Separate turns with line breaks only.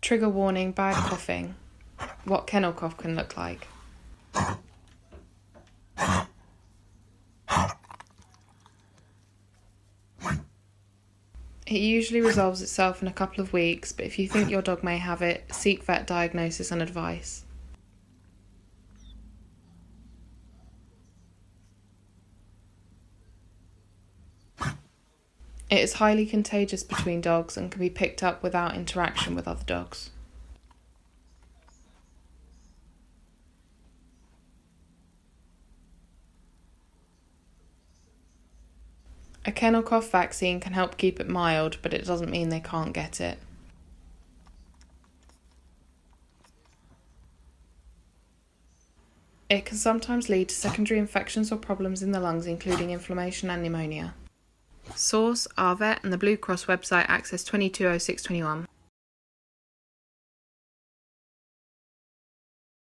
Trigger warning, bad coughing. What kennel cough can look like. It usually resolves itself in a couple of weeks, but if you think your dog may have it, seek vet diagnosis and advice. It is highly contagious between dogs and can be picked up without interaction with other dogs. A kennel cough vaccine can help keep it mild, but it doesn't mean they can't get it. It can sometimes lead to secondary infections or problems in the lungs, including inflammation and pneumonia. Source: Our Vet and the Blue Cross website, Access 220621.